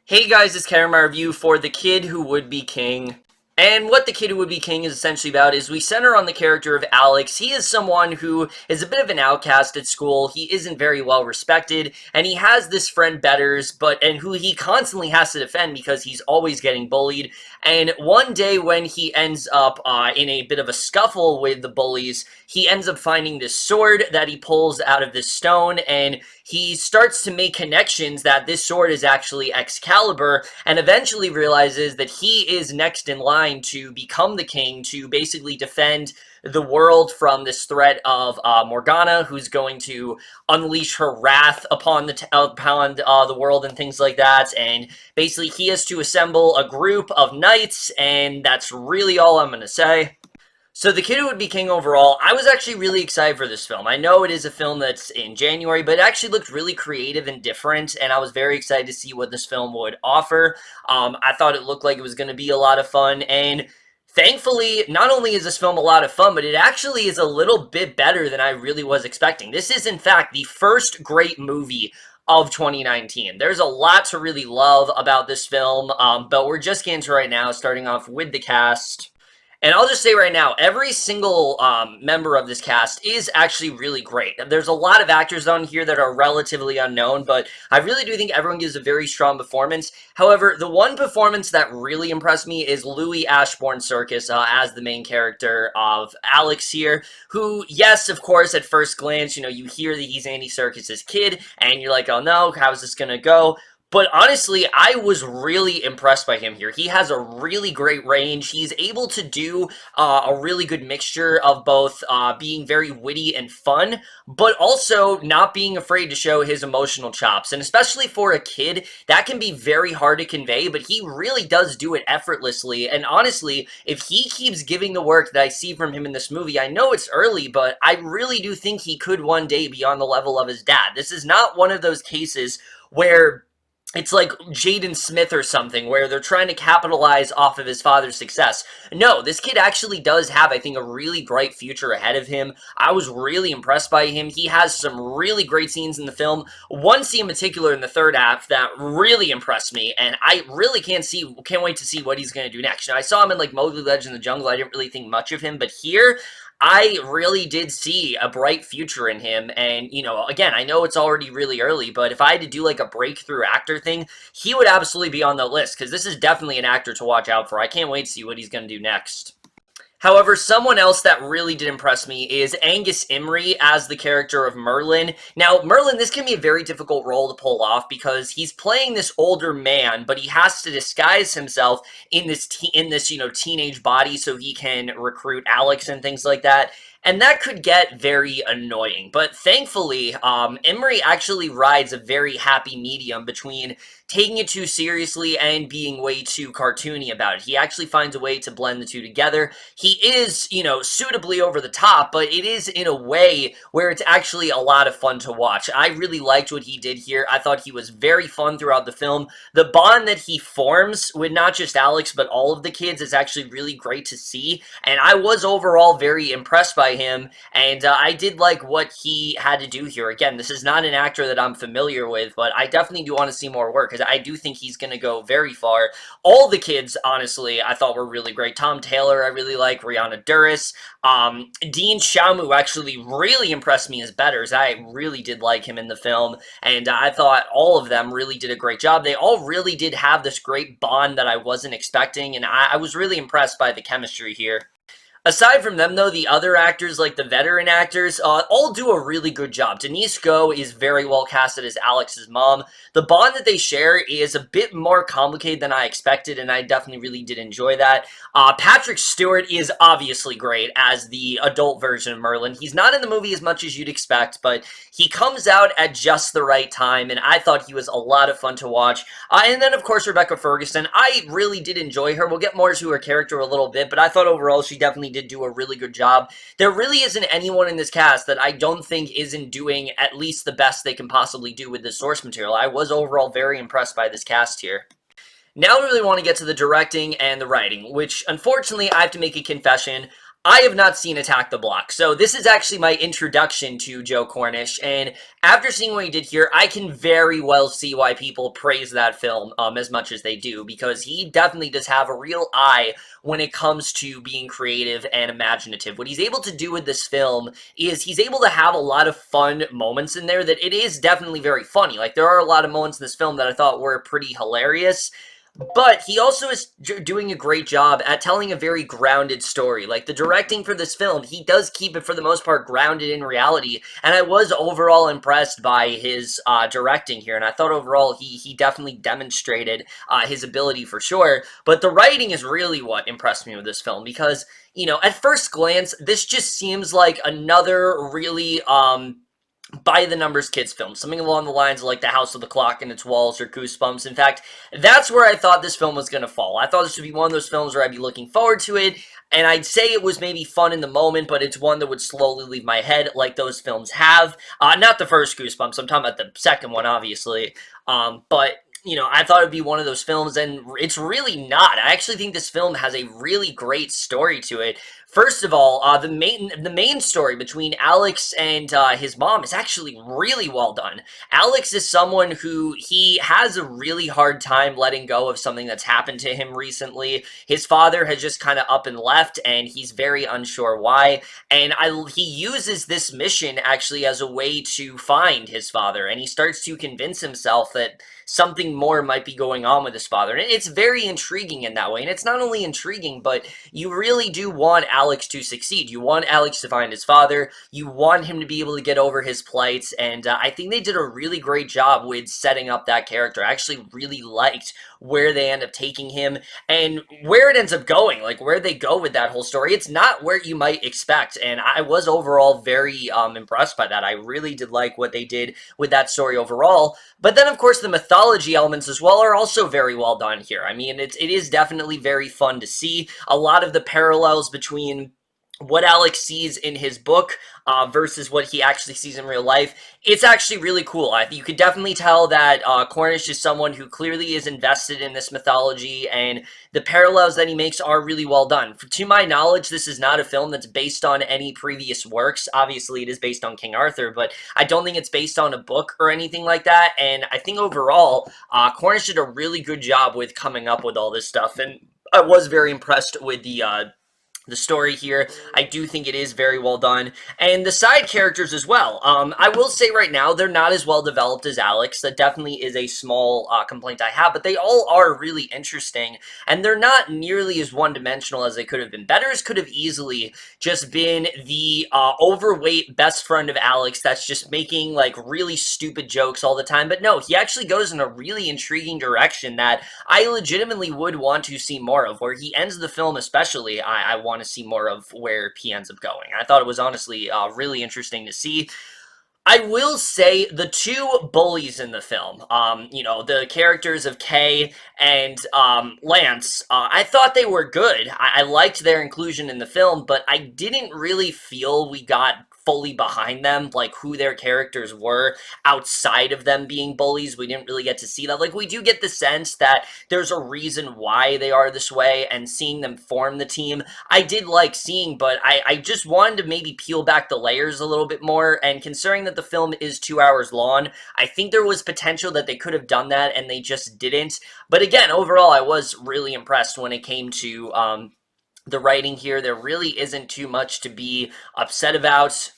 Hey guys, it's Karen, my review for The Kid Who Would Be King. And what The Kid Who Would Be King is essentially about is we center on the character of Alex. He is someone who is a bit of an outcast at school. He isn't very well respected, and he has this friend Betters, and who he constantly has to defend because he's always getting bullied. And one day when he ends up in a bit of a scuffle with the bullies, he ends up finding this sword that he pulls out of this stone, and he starts to make connections that this sword is actually Excalibur, and eventually realizes that he is next in line to become the king, to basically defend the world from this threat of Morgana, who's going to unleash her wrath upon the world and things like that. And basically, he has to assemble a group of knights, and that's really all I'm going to say. So The Kid Who Would Be King overall, I was actually really excited for this film. I know it is a film that's in January, but it actually looked really creative and different, and I was very excited to see what this film would offer. I thought it looked like it was going to be a lot of fun, and thankfully, not only is this film a lot of fun, but it actually is a little bit better than I really was expecting. This is, in fact, the first great movie of 2019. There's a lot to really love about this film, but we're just getting to right now, starting off with the cast. And I'll just say right now, every single member of this cast is actually really great. There's a lot of actors on here that are relatively unknown, but I really do think everyone gives a very strong performance. However, the one performance that really impressed me is Louis Ashbourne Serkis as the main character of Alex here, who, yes, of course, at first glance, you hear that he's Andy Serkis's kid, and you're like, oh no, how's this gonna go? But honestly, I was really impressed by him here. He has a really great range. He's able to do a really good mixture of both being very witty and fun, but also not being afraid to show his emotional chops. And especially for a kid, that can be very hard to convey, but he really does do it effortlessly. And honestly, if he keeps giving the work that I see from him in this movie, I know it's early, but I really do think he could one day be on the level of his dad. This is not one of those cases where it's like Jaden Smith or something, where they're trying to capitalize off of his father's success. No, this kid actually does have, I think, a really bright future ahead of him. I was really impressed by him. He has some really great scenes in the film. One scene in particular in the third act that really impressed me, and I really can't wait to see what he's going to do next. Now, I saw him in, like, Mowgli Legend of the Jungle. I didn't really think much of him, but here, I really did see a bright future in him, and, again, I know it's already really early, but if I had to do, like, a breakthrough actor thing, he would absolutely be on the list, because this is definitely an actor to watch out for. I can't wait to see what he's going to do next. However, someone else that really did impress me is Angus Imrie as the character of Merlin. Now, Merlin, this can be a very difficult role to pull off because he's playing this older man, but he has to disguise himself in this teenage body so he can recruit Alex and things like that. And that could get very annoying. But thankfully, Imrie actually rides a very happy medium between taking it too seriously and being way too cartoony about it. He actually finds a way to blend the two together. He is, suitably over the top, but it is in a way where it's actually a lot of fun to watch. I really liked what he did here. I thought he was very fun throughout the film. The bond that he forms with not just Alex, but all of the kids is actually really great to see. And I was overall very impressed by him, and I did like what he had to do here. Again, this is not an actor that I'm familiar with, but I definitely do want to see more work, because I do think he's going to go very far. All the kids, honestly, I thought were really great. Tom Taylor, I really like. Rhianna, Dorris. Dean Chaumoo actually really impressed me as Betters. I really did like him in the film, and I thought all of them really did a great job. They all really did have this great bond that I wasn't expecting, and I was really impressed by the chemistry here. Aside from them, though, the other actors, like the veteran actors, all do a really good job. Denise Gough is very well casted as Alex's mom. The bond that they share is a bit more complicated than I expected, and I definitely really did enjoy that. Patrick Stewart is obviously great as the adult version of Merlin. He's not in the movie as much as you'd expect, but he comes out at just the right time, and I thought he was a lot of fun to watch. And then, of course, Rebecca Ferguson. I really did enjoy her. We'll get more to her character a little bit, but I thought overall she definitely did do a really good job. There really isn't anyone in this cast that I don't think isn't doing at least the best they can possibly do with the source material. I was overall very impressed by this cast here. Now we really want to get to the directing and the writing, which unfortunately I have to make a confession. I have not seen Attack the Block, so this is actually my introduction to Joe Cornish, and after seeing what he did here, I can very well see why people praise that film as much as they do, because he definitely does have a real eye when it comes to being creative and imaginative. What he's able to do with this film is he's able to have a lot of fun moments in there that it is definitely very funny. Like, there are a lot of moments in this film that I thought were pretty hilarious, but he also is doing a great job at telling a very grounded story. Like, the directing for this film, he does keep it, for the most part, grounded in reality, and I was overall impressed by his directing here, and I thought overall he definitely demonstrated his ability for sure. But the writing is really what impressed me with this film, because, you know, at first glance, this just seems like another really, by the numbers kids film, something along the lines of like The House of the Clock and Its Walls or Goosebumps. In fact, that's where I thought this film was going to fall. I thought this would be one of those films where I'd be looking forward to it, and I'd say it was maybe fun in the moment, but it's one that would slowly leave my head, like those films have. Not the first Goosebumps, I'm talking about the second one, obviously. But you know, I thought it'd be one of those films, and it's really not. I actually think this film has a really great story to it. First of all, the main story between Alex and his mom is actually really well done. Alex is someone who he has a really hard time letting go of something that's happened to him recently. His father has just kind of up and left, and he's very unsure why. And he uses this mission actually as a way to find his father, and he starts to convince himself that something more might be going on with his father. And it's very intriguing in that way. And it's not only intriguing, but you really do want Alex to succeed. You want Alex to find his father. You want him to be able to get over his plights. And I think they did a really great job with setting up that character. I actually really liked where they end up taking him and where it ends up going, like where they go with that whole story. It's not where you might expect, and I was overall very impressed by that. I really did like what they did with that story overall. But then, of course, the mythology elements as well are also very well done here. I mean, it is definitely very fun to see. A lot of the parallels between what Alex sees in his book versus what he actually sees in real life, it's actually really cool. You could definitely tell that Cornish is someone who clearly is invested in this mythology, and the parallels that he makes are really well done. To my knowledge, this is not a film that's based on any previous works. Obviously, it is based on King Arthur, but I don't think it's based on a book or anything like that, and I think overall, Cornish did a really good job with coming up with all this stuff, and I was very impressed with the story here. I do think it is very well done. And the side characters as well. I will say right now, they're not as well developed as Alex. That definitely is a small complaint I have, but they all are really interesting, and they're not nearly as one-dimensional as they could have been. Betters could have easily just been the overweight best friend of Alex that's just making, like, really stupid jokes all the time. But no, he actually goes in a really intriguing direction that I legitimately would want to see more of. Where he ends the film especially, I want to see more of where he ends up going. I thought it was honestly really interesting to see. I will say the two bullies in the film, you know, the characters of Kay and Lance, I thought they were good. I liked their inclusion in the film, but I didn't really feel we got fully behind them, like who their characters were outside of them being bullies. We didn't really get to see that. Like, we do get the sense that there's a reason why they are this way, and seeing them form the team, I did like seeing, but I just wanted to maybe peel back the layers a little bit more, and considering that the film is 2 hours long, I think there was potential that they could have done that, and they just didn't. But again, overall, I was really impressed when it came to the writing here. There really isn't too much to be upset about.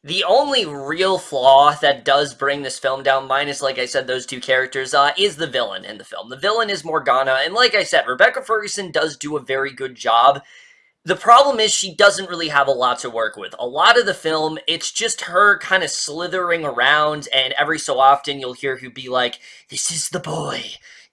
The only real flaw that does bring this film down, minus, like I said, those two characters, is the villain in the film. The villain is Morgana, and like I said, Rebecca Ferguson does do a very good job. The problem is she doesn't really have a lot to work with. A lot of the film, it's just her kind of slithering around, and every so often you'll hear her be like, "This is the boy.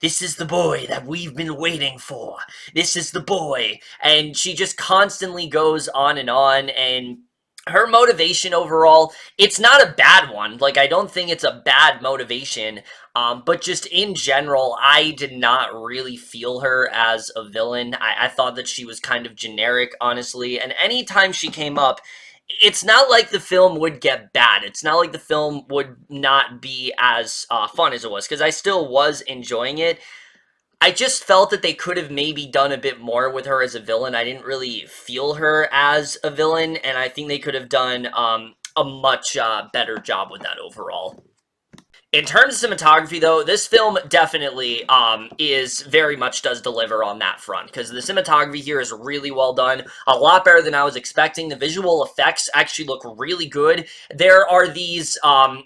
This is the boy that we've been waiting for. This is the boy." And she just constantly goes on, and her motivation overall, it's not a bad one. Like, I don't think it's a bad motivation, but just in general, I did not really feel her as a villain. I thought that she was kind of generic, honestly, and anytime she came up, it's not like the film would get bad. It's not like the film would not be as fun as it was, because I still was enjoying it. I just felt that they could have maybe done a bit more with her as a villain. I didn't really feel her as a villain, and I think they could have done a much better job with that overall. In terms of cinematography, though, this film definitely is very much does deliver on that front, because the cinematography here is really well done, a lot better than I was expecting. The visual effects actually look really good. There are these,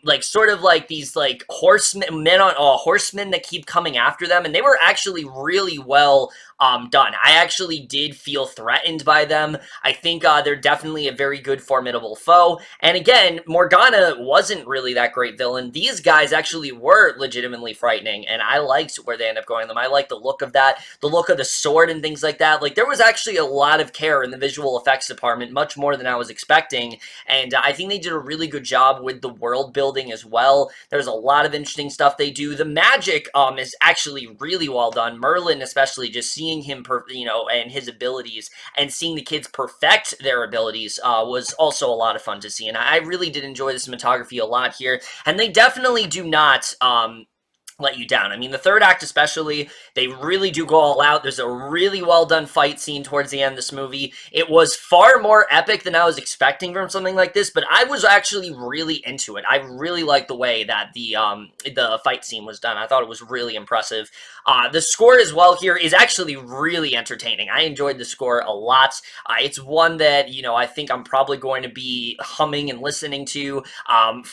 like, sort of like these, like, horsemen that keep coming after them, and they were actually really well done. I actually did feel threatened by them. I think they're definitely a very good, formidable foe. And again, Morgana wasn't really that great villain. These guys actually were legitimately frightening, and I liked where they end up going with them. I like the look of that, the look of the sword and things like that. Like, there was actually a lot of care in the visual effects department, much more than I was expecting, and I think they did a really good job with the world building as well. There's a lot of interesting stuff they do. The magic is actually really well done. Merlin, especially, just seeing him, and his abilities, and seeing the kids perfect their abilities was also a lot of fun to see, and I really did enjoy the cinematography a lot here, and they definitely do not let you down. I mean, the third act especially, they really do go all out. There's a really well done fight scene towards the end of this movie. It was far more epic than I was expecting from something like this, but I was actually really into it. I really liked the way that the fight scene was done. I thought it was really impressive. The score as well here is actually really entertaining. I enjoyed the score a lot. It's one that, I think I'm probably going to be humming and listening to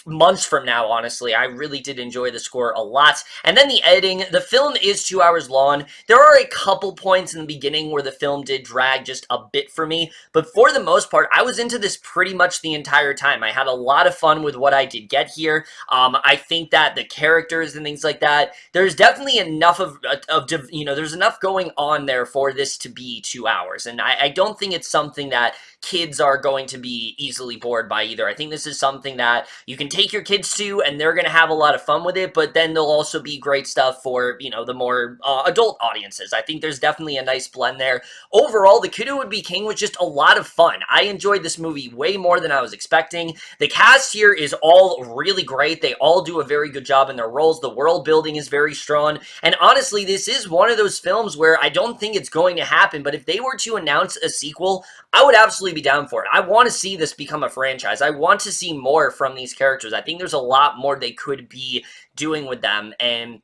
months from now, honestly. I really did enjoy the score a lot. And then the editing. The film is 2 hours long. There are a couple points in the beginning where the film did drag just a bit for me, but for the most part, I was into this pretty much the entire time. I had a lot of fun with what I did get here. I think that the characters and things like that, there's definitely enough there's enough going on there for this to be 2 hours, and I don't think it's something that kids are going to be easily bored by either. I think this is something that you can take your kids to, and they're going to have a lot of fun with it, but then there'll also be great stuff for, the more adult audiences. I think there's definitely a nice blend there. Overall, The Kid Who Would Be King was just a lot of fun. I enjoyed this movie way more than I was expecting. The cast here is all really great. They all do a very good job in their roles. The world building is very strong, and honestly, this is one of those films where I don't think it's going to happen, but if they were to announce a sequel, I would absolutely be down for it. I want to see this become a franchise. I want to see more from these characters. I think there's a lot more they could be doing with them, and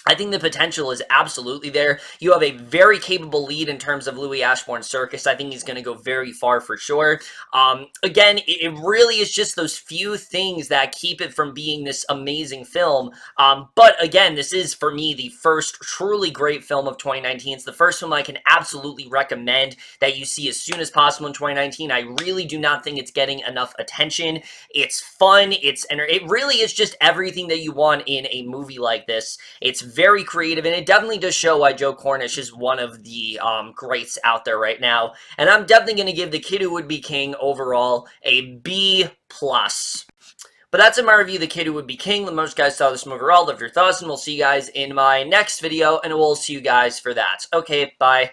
I think the potential is absolutely there. You have a very capable lead in terms of Louis Ashbourne Serkis. I think he's going to go very far for sure. Again, it really is just those few things that keep it from being this amazing film. But again, this is, for me, the first truly great film of 2019. It's the first film I can absolutely recommend that you see as soon as possible in 2019. I really do not think it's getting enough attention. It's fun. It really is just everything that you want in a movie like this. It's very creative, and it definitely does show why Joe Cornish is one of the greats out there right now. And I'm definitely going to give The Kid Who Would Be King overall a B+. But that's in my review, The Kid Who Would Be King. The most guys saw this movie overall. Love your thoughts, and we'll see you guys in my next video, and we'll see you guys for that. Okay, bye.